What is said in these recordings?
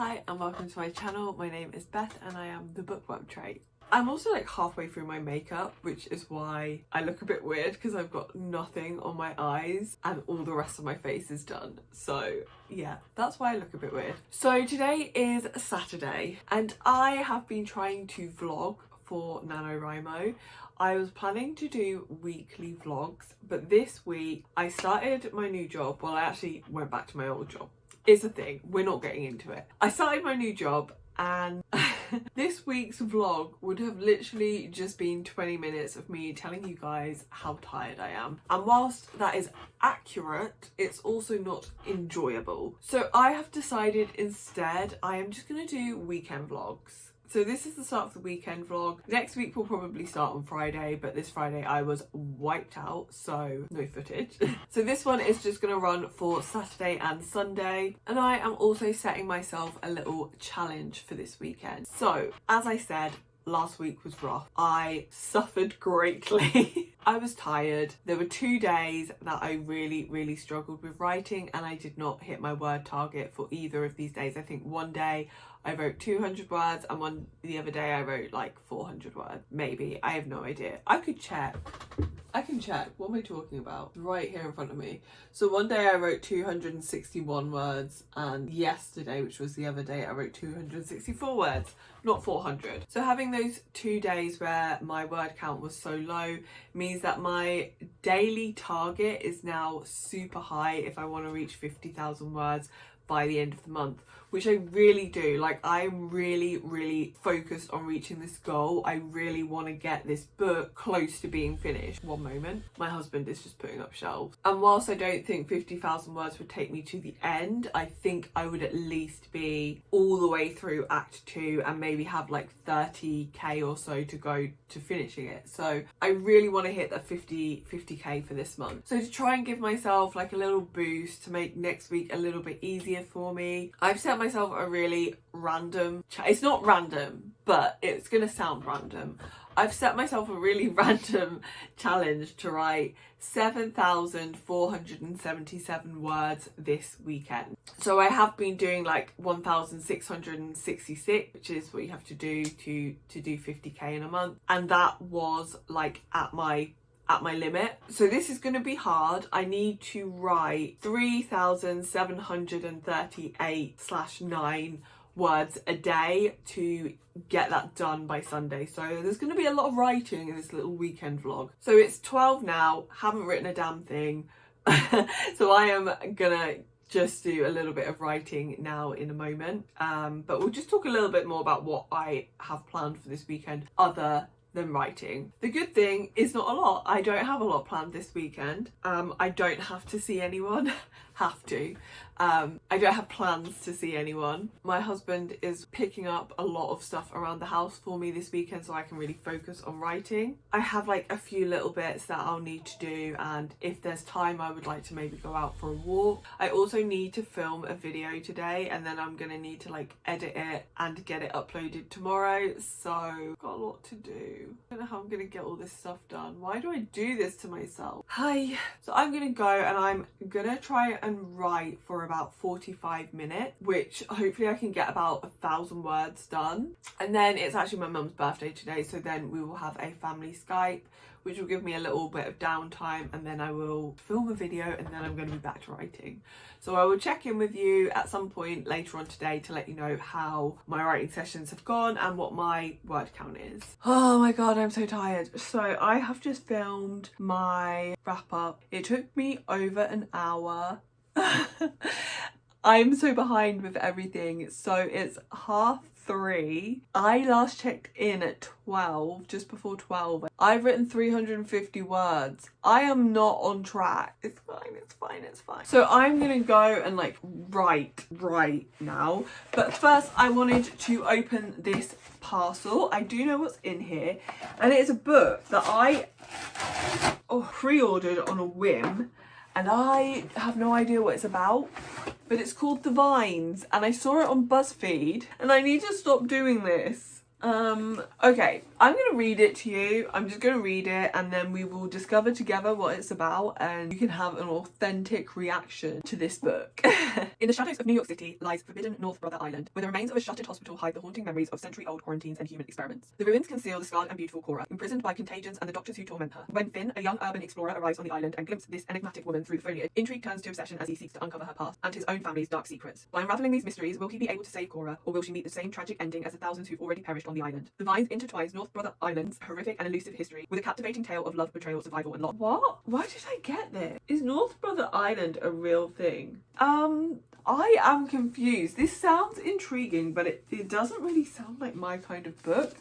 Hi and welcome to my channel. My name is Beth and I am the bookworm trait. I'm also like halfway through my makeup, which is why I look a bit weird because I've got nothing on my eyes and all the rest of my face is done. So yeah, that's why I look a bit weird. So today is Saturday and I have been trying to vlog for Nanowrimo. I was planning to do weekly vlogs, but this week I started my new job. Well, I actually went back to my old job. It's a thing, we're not getting into it. I started my new job and this week's vlog would have literally just been 20 minutes of me telling you guys how tired I am. And whilst that is accurate, it's also not enjoyable. So I have decided instead I am just gonna do weekend vlogs. So this is the start of the weekend vlog. Next week will probably start on Friday, but this Friday I was wiped out, so no footage. So this one is just gonna run for Saturday and Sunday. And I am also setting myself a little challenge for this weekend. So as I said, last week was rough. I suffered greatly. I was tired. There were 2 days that I really struggled with writing and I did not hit my word target for either of these days. I think one day I wrote 200 words and the other day I wrote like 400 words. Maybe. I have no idea. I could check. I can check. What am I talking about? Right here in front of me. So one day I wrote 261 words and yesterday, which was the other day, I wrote 264 words, not 400. So having those 2 days where my word count was so low means that my daily target is now super high if I want to reach 50,000 words by the end of the month, which I really do. Like, I'm really focused on reaching this goal. I really want to get this book close to being finished. One moment, my husband is just putting up shelves. And whilst I don't think 50,000 words would take me to the end, I think I would at least be all the way through Act 2 and maybe have like 30k or so to go to finishing it. So I really want to hit that 50k for this month. So to try and give myself like a little boost to make next week a little bit easier for me, I've set myself a really random it's not random, but it's gonna sound random. I've set myself a really random challenge to write 7,477 words this weekend. So I have been doing like 1,666, which is what you have to do to do 50k in a month, and that was like at my limit. So this is going to be hard. I need to write 3,738/9 words a day to get that done by Sunday. So there's going to be a lot of writing in this little weekend vlog. So it's 12 now, haven't written a damn thing. So I am gonna just do a little bit of writing now in a moment. But we'll just talk a little bit more about what I have planned for this weekend other than writing. The good thing is not a lot. I don't have a lot planned this weekend. I don't have to see anyone. I don't have plans to see anyone. My husband is picking up a lot of stuff around the house for me this weekend so I can really focus on writing. I have like a few little bits that I'll need to do, and if there's time I would like to maybe go out for a walk. I also need to film a video today and then I'm gonna need to like edit it and get it uploaded tomorrow, so got a lot to do. I don't know how I'm gonna get all this stuff done. Why do I do this to myself? Hi. So I'm gonna go and I'm gonna try and write for about 45 minutes, which hopefully I can get about 1,000 words done. And then it's actually my mum's birthday today, so then we will have a family Skype, which will give me a little bit of downtime, and then I will film a video and then I'm going to be back to writing. So I will check in with you at some point later on today to let you know how my writing sessions have gone and what my word count is. Oh my god, I'm so tired. So I have just filmed my wrap up. It took me over an hour. I'm so behind with everything. So it's 3:30. I last checked in at 12, just before 12. I've written 350 words. I am not on track. It's fine. So I'm gonna go and like write right now. But first I wanted to open this parcel. I do know what's in here. And it's a book that I pre-ordered on a whim. And I have no idea what it's about, but it's called The Vines, and I saw it on BuzzFeed, and I need to stop doing this. Okay, I'm gonna read it to you. I'm just gonna read it and then we will discover together what it's about and you can have an authentic reaction to this book. In the shadows of New York City lies forbidden North Brother Island, where the remains of a shuttered hospital hide the haunting memories of century-old quarantines and human experiments. The ruins conceal the scarred and beautiful Cora, imprisoned by contagions and the doctors who torment her. When Finn, a young urban explorer, arrives on the island and glimpses this enigmatic woman through the foliage, intrigue turns to obsession as he seeks to uncover her past and his own family's dark secrets. By unraveling these mysteries, will he be able to save Cora, or will she meet the same tragic ending as the thousands who've already perished on the island? The Vines intertwines North Brother Island's horrific and elusive history with a captivating tale of love, betrayal, survival, and loss. What? Why did I get this? Is North Brother Island a real thing? I am confused. This sounds intriguing, but it doesn't really sound like my kind of book.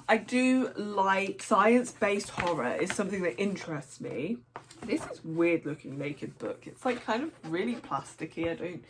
I do like science-based horror. It's something that interests me. This is weird looking naked book. It's like kind of really plasticky. I don't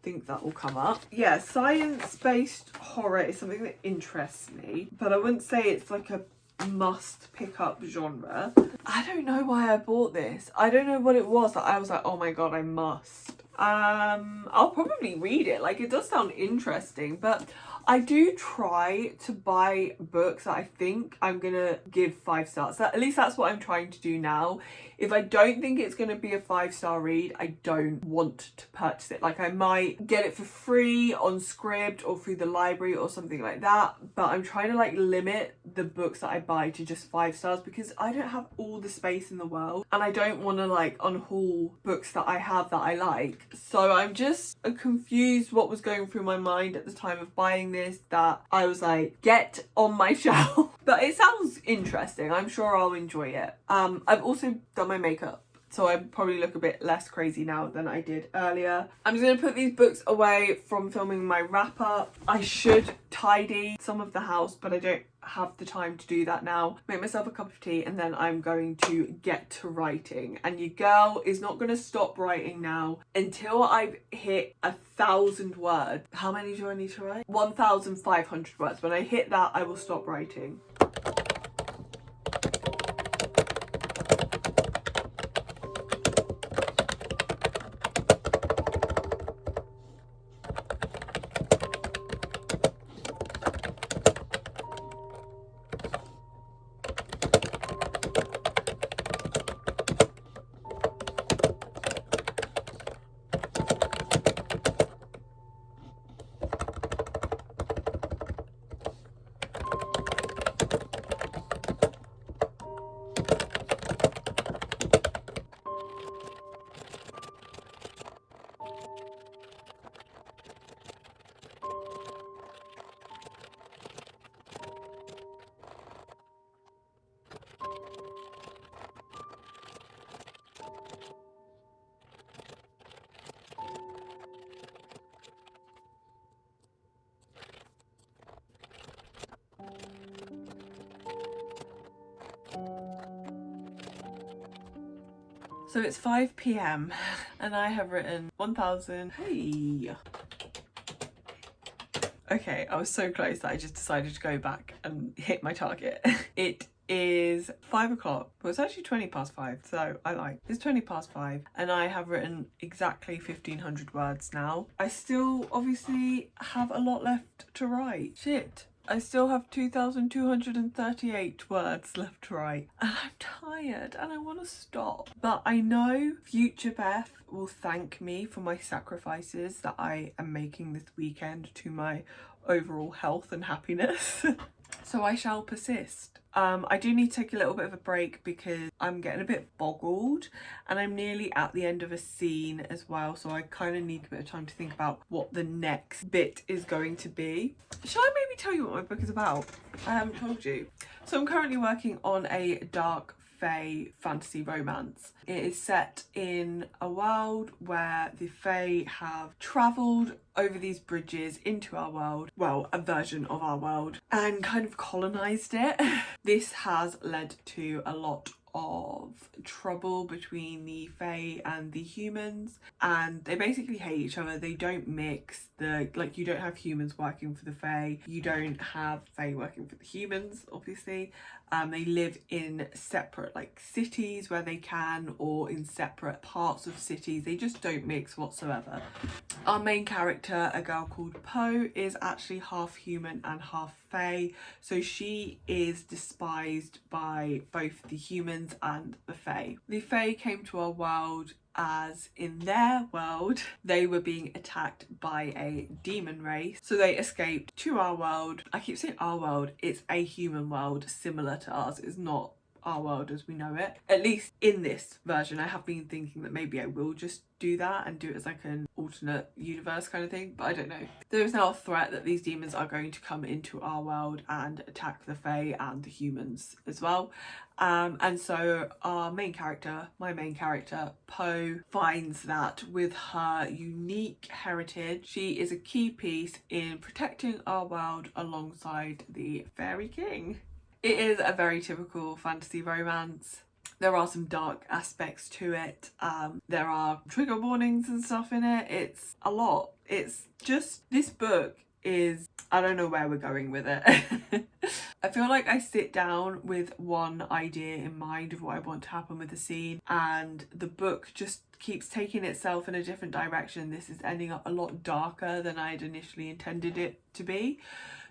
think that will come up. Yeah, science-based horror is something that interests me, but I wouldn't say it's like a must pick up genre. I don't know why I bought this. I don't know what it was that I was like, oh my god, I must. I'll probably read it. Like, it does sound interesting, but I do try to buy books that I think I'm gonna give 5 stars. At least that's what I'm trying to do now. If I don't think it's gonna be a 5-star read, I don't want to purchase it. Like, I might get it for free on Scribd or through the library or something like that, but I'm trying to like limit the books that I buy to just 5 stars because I don't have all the space in the world and I don't want to like unhaul books that I have that I like. So I'm just confused what was going through my mind at the time of buying this, that I was like, get on my shelf. But it sounds interesting. I'm sure I'll enjoy it. I've also done my makeup, so I probably look a bit less crazy now than I did earlier. I'm just going to put these books away from filming my wrap up. I should tidy some of the house, but I don't have the time to do that now. Make myself a cup of tea and then I'm going to get to writing. And your girl is not going to stop writing now until I've hit 1,000 words. How many do I need to write? 1,500 words. When I hit that, I will stop writing. So it's 5 p.m. and I have written 1,000. Hey. Okay, I was so close that I just decided to go back and hit my target. It is 5 o'clock. Well, it's actually 20 past 5, so I like. It's 20 past 5 and I have written exactly 1,500 words now. I still obviously have a lot left to write. Shit. I still have 2,238 words left to write and I'm tired and I want to stop. But I know future Beth will thank me for my sacrifices that I am making this weekend to my overall health and happiness. So I shall persist. I do need to take a little bit of a break because I'm getting a bit boggled and I'm nearly at the end of a scene as well, so I kind of need a bit of time to think about what the next bit is going to be. Shall I maybe tell you what my book is about? I haven't told you. So I'm currently working on a dark fae fantasy romance. It is set in a world where the fae have travelled over these bridges into our world, well, a version of our world, and kind of colonised it. This has led to a lot of trouble between the fae and the humans, and they basically hate each other. They don't mix. You don't have humans working for the fae, you don't have fae working for the humans, obviously. They live in separate like cities where they can, or in separate parts of cities. They just don't mix whatsoever. Our main character, a girl called Poe, is actually half human and half fae, so she is despised by both the humans and the fae. The fae came to our world as in their world they were being attacked by a demon race, so they escaped to our world. I keep saying our world, it's a human world similar to ours, it's not our world as we know it, at least in this version. I have been thinking that maybe I will just do that and do it as like an alternate universe kind of thing, but I don't know. There is now a threat that these demons are going to come into our world and attack the fae and the humans as well. And so our main character, my main character, Poe, finds that with her unique heritage, she is a key piece in protecting our world alongside the Fairy King. It is a very typical fantasy romance. There are some dark aspects to it. There are trigger warnings and stuff in it. It's a lot. It's just, this book is, I don't know where we're going with it. I feel like I sit down with one idea in mind of what I want to happen with the scene, and the book just keeps taking itself in a different direction. This is ending up a lot darker than I had initially intended it to be.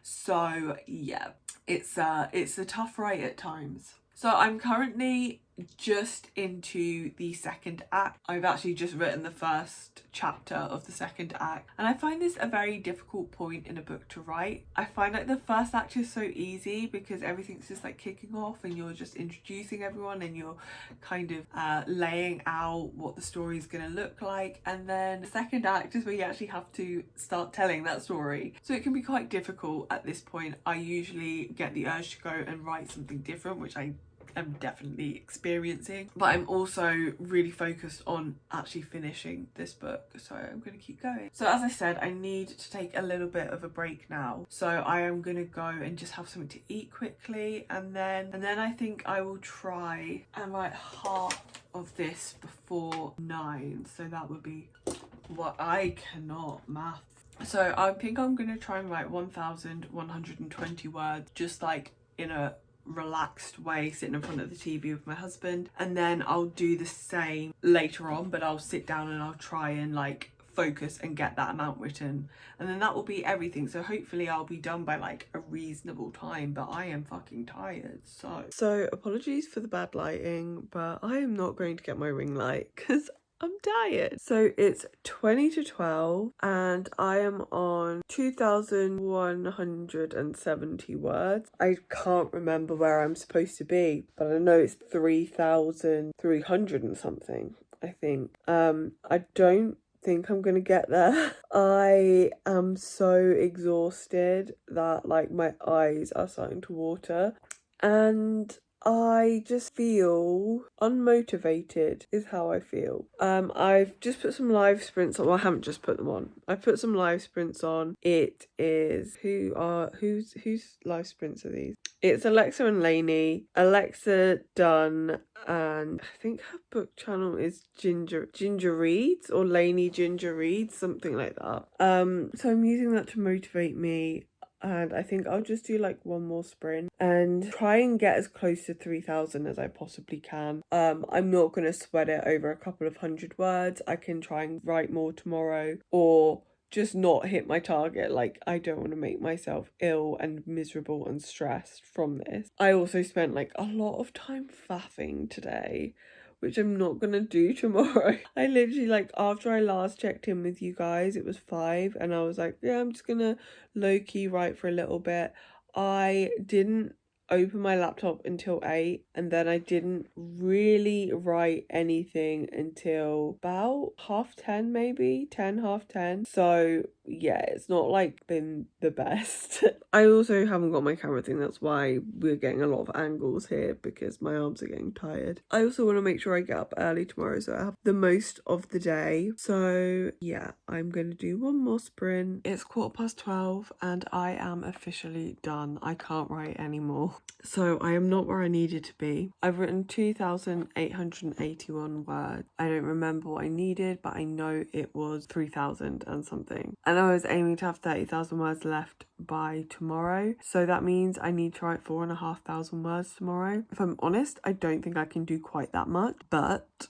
So yeah, it's a tough write at times. So I'm currently just into the second act. I've actually just written the first chapter of the second act, and I find this a very difficult point in a book to write. I find like the first act is so easy because everything's just like kicking off and you're just introducing everyone and you're kind of laying out what the story is going to look like, and then the second act is where you actually have to start telling that story. So it can be quite difficult at this point. I usually get the urge to go and write something different, which I am definitely experiencing, but I'm also really focused on actually finishing this book, so I'm going to keep going. So as I said, I need to take a little bit of a break now, so I am going to go and just have something to eat quickly, and then I think I will try and write half of this before 9, so that would be what I cannot math. So I think I'm going to try and write 1,120 words, just like in a relaxed way, sitting in front of the TV with my husband, and then I'll do the same later on, but I'll sit down and I'll try and like focus and get that amount written, and then that will be everything. So hopefully I'll be done by like a reasonable time, but I am fucking tired. So apologies for the bad lighting, but I am not going to get my ring light because I'm tired. So it's 20 to 12 and I am on 2,170 words. I can't remember where I'm supposed to be, but I know it's 3,300 and something, I think. I don't think I'm gonna get there. I am so exhausted that like my eyes are starting to water, and I just feel unmotivated is how I feel. I've just put some live sprints on. Well, I haven't just put them on. I've put some live sprints on. It is whose live sprints are these? It's Alexa and Lainey. Alexa done, and I think her book channel is Ginger Reads or Lainey Ginger Reads, something like that. So I'm using that to motivate me. And I think I'll just do like one more sprint and try and get as close to 3,000 as I possibly can. I'm not going to sweat it over a couple of 100 words. I can try and write more tomorrow, or just not hit my target. Like, I don't want to make myself ill and miserable and stressed from this. I also spent like a lot of time faffing today, which I'm not gonna do tomorrow. I literally, like, after I last checked in with you guys, it was 5, and I was like, yeah, I'm just gonna low-key write for a little bit. I didn't open my laptop until 8, and then I didn't really write anything until about 10:30, maybe 10:30. So yeah, it's not like been the best. I also haven't got my camera thing, that's why we're getting a lot of angles here, because my arms are getting tired. I also want to make sure I get up early tomorrow so I have the most of the day. So yeah, I'm gonna do one more sprint. It's 12:15 and I am officially done. I can't write anymore. So I am not where I needed to be. I've written 2,881 words. I don't remember what I needed, but I know it was 3,000 and something. And I was aiming to have 30,000 words left by tomorrow. So that means I need to write 4,500 words tomorrow. If I'm honest, I don't think I can do quite that much, but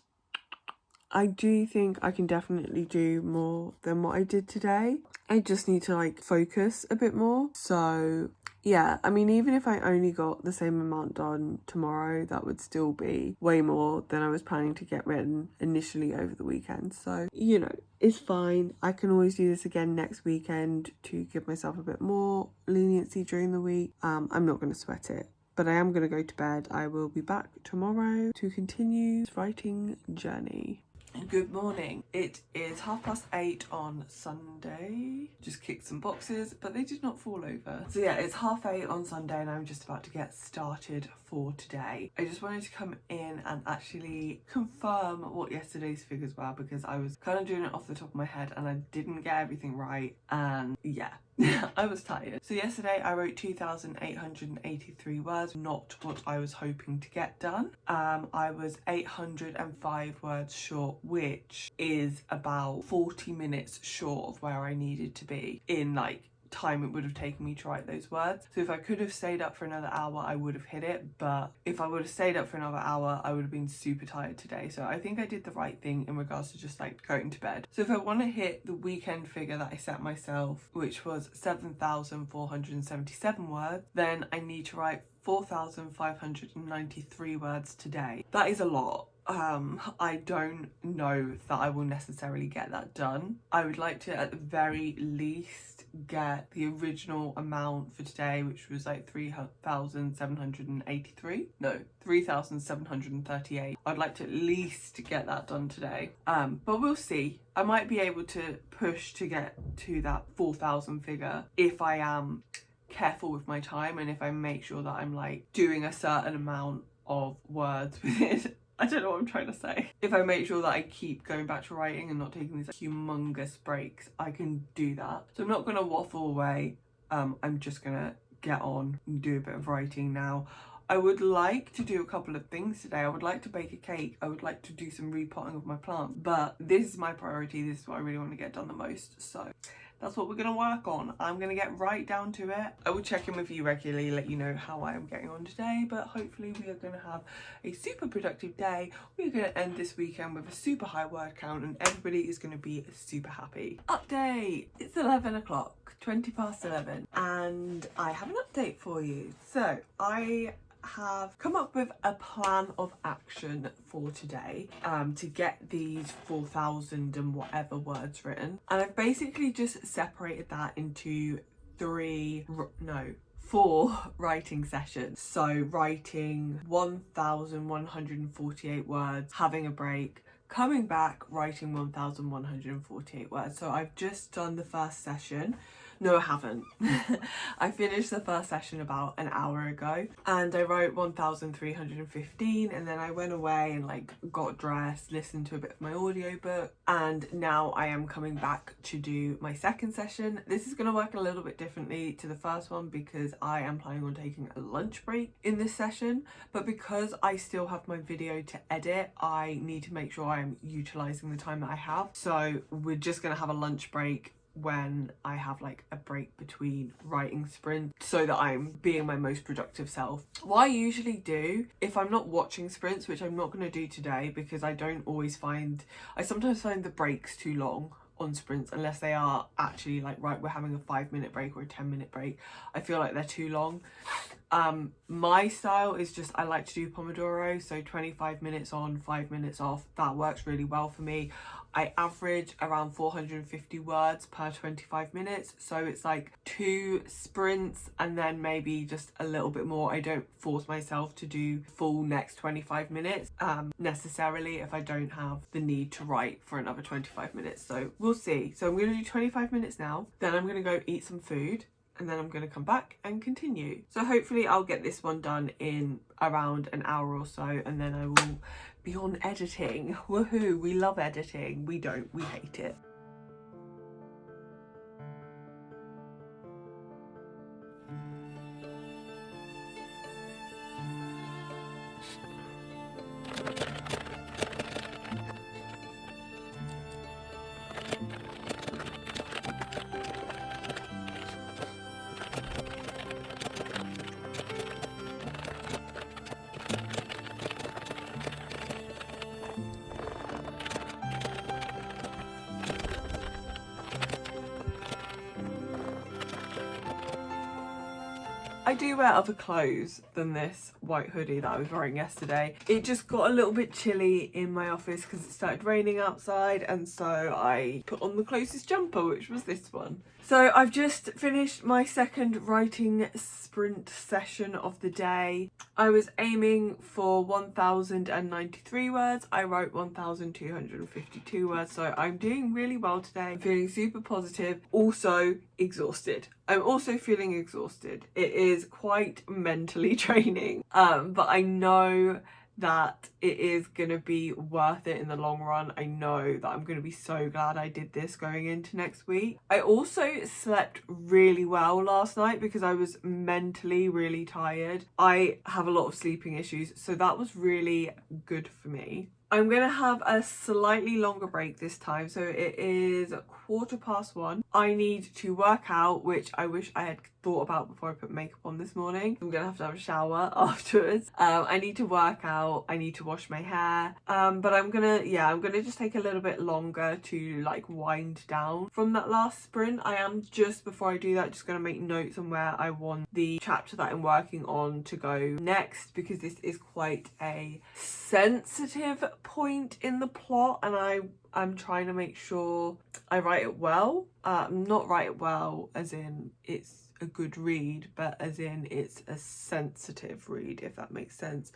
I do think I can definitely do more than what I did today. I just need to like focus a bit more. So yeah, I mean, even if I only got the same amount done tomorrow, that would still be way more than I was planning to get written initially over the weekend. So, you know, it's fine. I can always do this again next weekend to give myself a bit more leniency during the week. I'm not going to sweat it. But I am going to go to bed. I will be back tomorrow to continue this writing journey. Good morning. It is 8:30 on Sunday. Just kicked some boxes, but they did not fall over. So yeah, it's 8:30 on Sunday and I'm just about to get started for today. I just wanted to come in and actually confirm what yesterday's figures were, because I was kind of doing it off the top of my head and I didn't get everything right, and yeah. I was tired. So yesterday I wrote 2,883 words, not what I was hoping to get done. I was 805 words short, which is about 40 minutes short of where I needed to be in like time it would have taken me to write those words. So if I could have stayed up for another hour, I would have hit it, but if I would have stayed up for another hour, I would have been super tired today. So I think I did the right thing in regards to just like going to bed. So if I want to hit the weekend figure that I set myself, which was 7,477 words, then I need to write 4,593 words today. That is a lot. I don't know that I will necessarily get that done. I would like to at the very least get the original amount for today, which was like 3,738. I'd like to at least get that done today. But we'll see. I might be able to push to get to that 4,000 figure if I am careful with my time and if I make sure that I'm like doing a certain amount of words with it. I don't know what I'm trying to say. If I make sure that I keep going back to writing and not taking these humongous breaks, I can do that. So I'm not going to waffle away. I'm just going to get on and do a bit of writing now. I would like to do a couple of things today. I would like to bake a cake. I would like to do some repotting of my plant. But this is my priority. This is what I really want to get done the most. So that's what we're going to work on. I'm going to get right down to it. I will check in with you regularly, let you know how I am getting on today, but hopefully we are going to have a super productive day. We're going to end this weekend with a super high word count and everybody is going to be super happy. Update! It's 11 o'clock, 20 past 11, and I have an update for you. So I have come up with a plan of action for today to get these 4,000 and whatever words written, and I've basically just separated that into four writing sessions. So writing 1,148 words, having a break, coming back, writing 1,148 words. So I've just done the first session. No, I haven't. I finished the first session about an hour ago and I wrote 1,315, and then I went away and like got dressed, listened to a bit of my audiobook, and now I am coming back to do my second session. This is going to work a little bit differently to the first one because I am planning on taking a lunch break in this session, but because I still have my video to edit, I need to make sure I am utilising the time that I have. So we're just going to have a lunch break when I have like a break between writing sprints so that I'm being my most productive self. What I usually do if I'm not watching sprints, which I'm not going to do today because I sometimes find the breaks too long on sprints unless they are actually like, right, we're having a 5-minute break or a 10-minute break. I feel like they're too long. My style is just, I like to do Pomodoro, so 25 minutes on, 5 minutes off. That works really well for me. I average around 450 words per 25 minutes, so it's like 2 sprints and then maybe just a little bit more. I don't force myself to do full next 25 minutes necessarily if I don't have the need to write for another 25 minutes. So we'll see. So I'm going to do 25 minutes now, then I'm going to go eat some food, and then I'm going to come back and continue. So hopefully I'll get this one done in around an hour or so, and then I will be on editing. Woohoo, we love editing. We don't, we hate it. I do wear other clothes than this white hoodie that I was wearing yesterday. It just got a little bit chilly in my office because it started raining outside, and so I put on the closest jumper, which was this one. So I've just finished my second writing sprint session of the day. I was aiming for 1,093 words. I wrote 1,252 words, so I'm doing really well today. I'm feeling super positive, also exhausted. I'm also feeling exhausted. It is quite mentally draining, but I know that it is gonna be worth it in the long run. I know that I'm gonna be so glad I did this going into next week. I also slept really well last night because I was mentally really tired. I have a lot of sleeping issues, so that was really good for me. I'm gonna have a slightly longer break this time, so it is 1:15. I need to work out, which I wish I had thought about before I put makeup on this morning. I'm gonna have to have a shower afterwards. I need to work out, I need to wash my hair, but I'm gonna just take a little bit longer to like wind down from that last sprint. I am, just before I do that, just gonna make notes on where I want the chapter that I'm working on to go next, because this is quite a sensitive point in the plot, and I'm trying to make sure I write it well. Not write it well as in it's a good read, but as in it's a sensitive read, if that makes sense.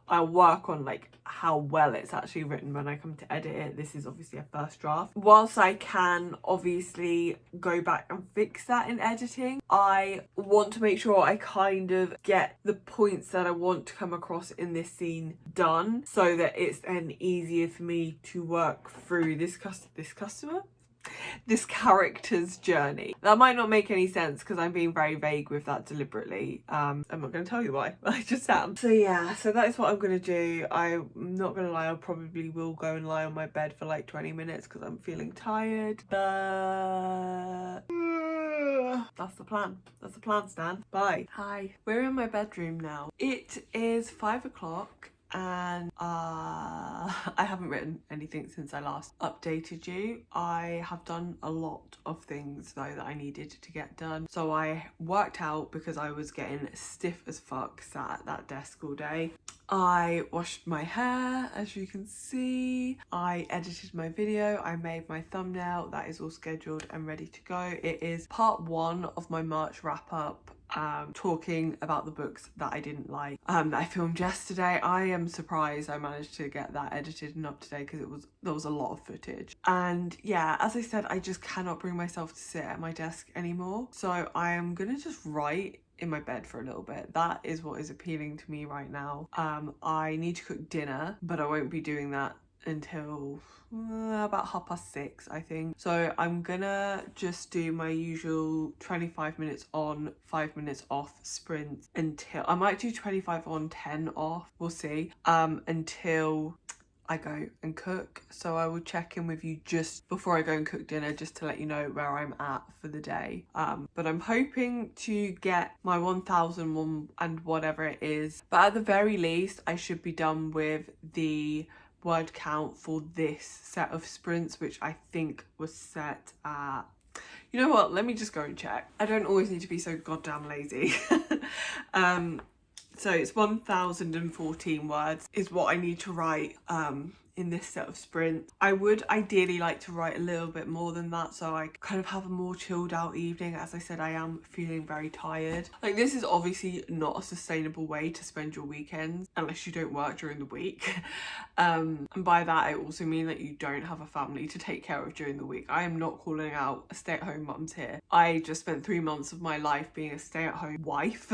I'll work on like how well it's actually written when I come to edit it. This is obviously a first draft. Whilst I can obviously go back and fix that in editing, I want to make sure I kind of get the points that I want to come across in this scene done, so that it's then easier for me to work through this character's journey. That might not make any sense because I'm being very vague with that deliberately. I'm not going to tell you why, I just am. So yeah, so that is what I'm going to do. I'm not going to lie, I probably will go and lie on my bed for like 20 minutes because I'm feeling tired, but that's the plan. That's the plan, Stan. Bye. Hi, we're in my bedroom now. It is 5 o'clock. And I haven't written anything since I last updated you. I have done a lot of things though that I needed to get done. So I worked out because I was getting stiff as fuck sat at that desk all day. I washed my hair, as you can see. I edited my video. I made my thumbnail. That is all scheduled and ready to go. It is part 1 of my March wrap up. Talking about the books that I didn't like, that I filmed yesterday. I am surprised I managed to get that edited and up today because there was a lot of footage. And yeah, as I said, I just cannot bring myself to sit at my desk anymore. So I am gonna just write in my bed for a little bit. That is what is appealing to me right now. I need to cook dinner, but I won't be doing that until about 6:30, I think. So I'm gonna just do my usual 25 minutes on, 5 minutes off sprint until I might do 25 on, 10 off, we'll see, until I go and cook. So I will check in with you just before I go and cook dinner, just to let you know where I'm at for the day. But I'm hoping to get my 1,001 and whatever it is, but at the very least I should be done with the word count for this set of sprints, which I think was set at, you know what, let me just go and check. I don't always need to be so goddamn lazy. So it's 1,014 words is what I need to write in this set of sprints. I would ideally like to write a little bit more than that, so I kind of have a more chilled out evening. As I said, I am feeling very tired. Like, this is obviously not a sustainable way to spend your weekends unless you don't work during the week. And by that I also mean that you don't have a family to take care of during the week. I am not calling out stay-at-home mums here. I just spent 3 months of my life being a stay-at-home wife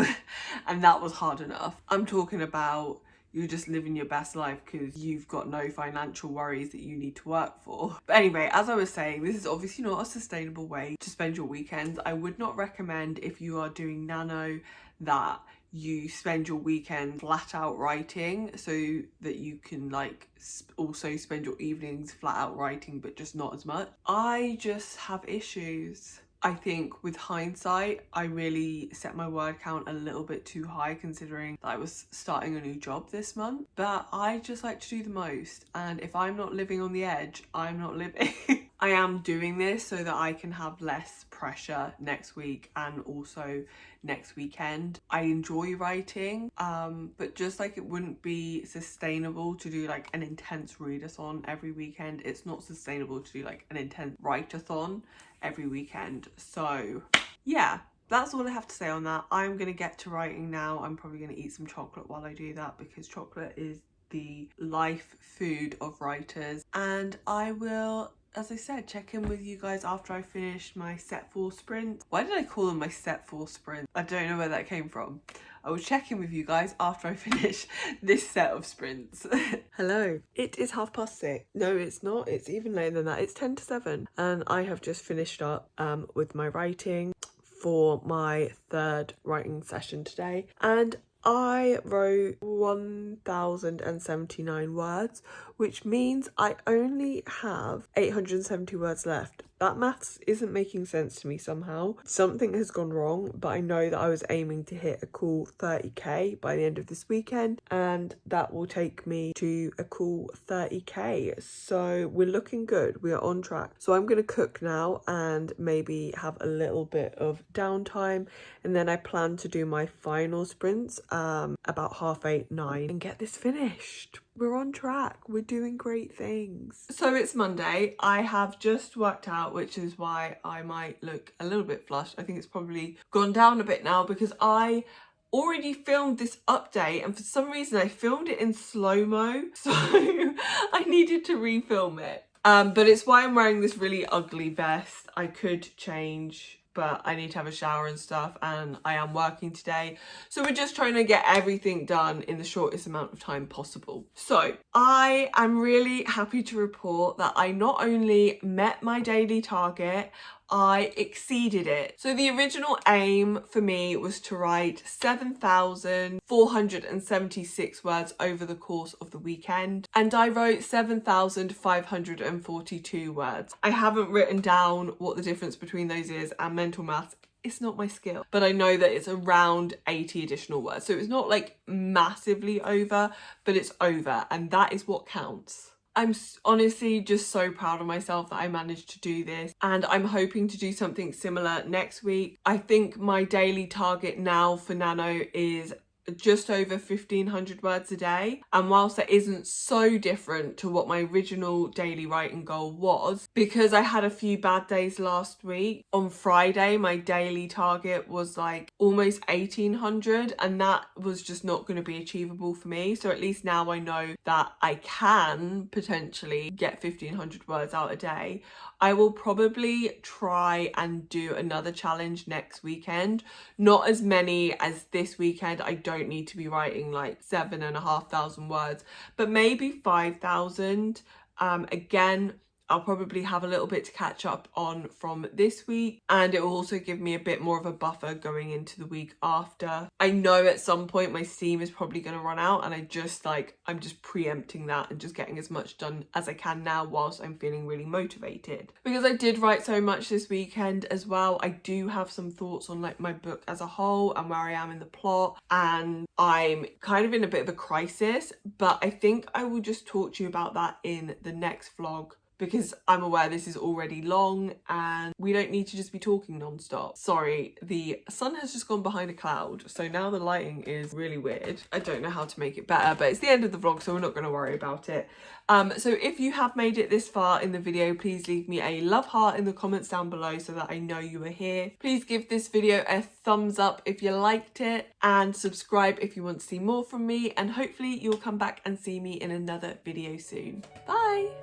and that was hard enough. I'm talking about you're just living your best life because you've got no financial worries that you need to work for. But anyway, as I was saying, this is obviously not a sustainable way to spend your weekends. I would not recommend, if you are doing nano, that you spend your weekend flat out writing, so that you can like also spend your evenings flat out writing, but just not as much. I just have issues. I think with hindsight, I really set my word count a little bit too high, considering that I was starting a new job this month. But I just like to do the most, and if I'm not living on the edge, I'm not living. I am doing this so that I can have less pressure next week and also next weekend. I enjoy writing, but just like it wouldn't be sustainable to do like an intense readathon every weekend. It's not sustainable to do like an intense write-a-thon every weekend. So yeah, that's all I have to say on that. I'm gonna get to writing now. I'm probably gonna eat some chocolate while I do that because chocolate is the life food of writers. And I will, as I said, check in with you guys after I finish my set 4 sprints. Why did I call them my set 4 sprints? I don't know where that came from. I will check in with you guys after I finish this set of sprints. Hello. It is 6:30. No, it's not. It's even later than that. It's 10 to 7. And I have just finished up with my writing for my 3rd writing session today. And I wrote 1,079 words, which means I only have 870 words left. That maths isn't making sense to me somehow. Something has gone wrong, but I know that I was aiming to hit a cool 30k by the end of this weekend, and that will take me to a cool 30k. So we're looking good. We are on track. So I'm going to cook now and maybe have a little bit of downtime, and then I plan to do my final sprints about 8:30, 9 and get this finished. We're on track. We're doing great things. So it's Monday. I have just worked out, which is why I might look a little bit flushed. I think it's probably gone down a bit now because I already filmed this update and for some reason I filmed it in slow-mo. So I needed to refilm it. But it's why I'm wearing this really ugly vest. I could change, but I need to have a shower and stuff, and I am working today. So we're just trying to get everything done in the shortest amount of time possible. So I am really happy to report that I not only met my daily target, I exceeded it. So the original aim for me was to write 7,476 words over the course of the weekend, and I wrote 7,542 words. I haven't written down what the difference between those is, and mental maths, it's not my skill, but I know that it's around 80 additional words. So it's not like massively over, but it's over, and that is what counts. I'm honestly just so proud of myself that I managed to do this, and I'm hoping to do something similar next week. I think my daily target now for Nano is just over 1,500 words a day, and whilst that isn't so different to what my original daily writing goal was, because I had a few bad days last week, on Friday my daily target was like almost 1,800, and that was just not going to be achievable for me. So at least now I know that I can potentially get 1,500 words out a day. I will probably try and do another challenge next weekend. Not as many as this weekend. I don't need to be writing like 7,500 words, but maybe 5,000. Again, I'll probably have a little bit to catch up on from this week, and it will also give me a bit more of a buffer going into the week after. I know at some point my steam is probably going to run out, and I'm just preempting that and just getting as much done as I can now whilst I'm feeling really motivated. Because I did write so much this weekend as well, I do have some thoughts on like my book as a whole and where I am in the plot, and I'm kind of in a bit of a crisis, but I think I will just talk to you about that in the next vlog, because I'm aware this is already long and we don't need to just be talking non-stop. Sorry, the sun has just gone behind a cloud, so now the lighting is really weird. I don't know how to make it better, but it's the end of the vlog, so we're not going to worry about it. So if you have made it this far in the video, please leave me a love heart in the comments down below so that I know you are here. Please give this video a thumbs up if you liked it, and subscribe if you want to see more from me, and hopefully you'll come back and see me in another video soon. Bye!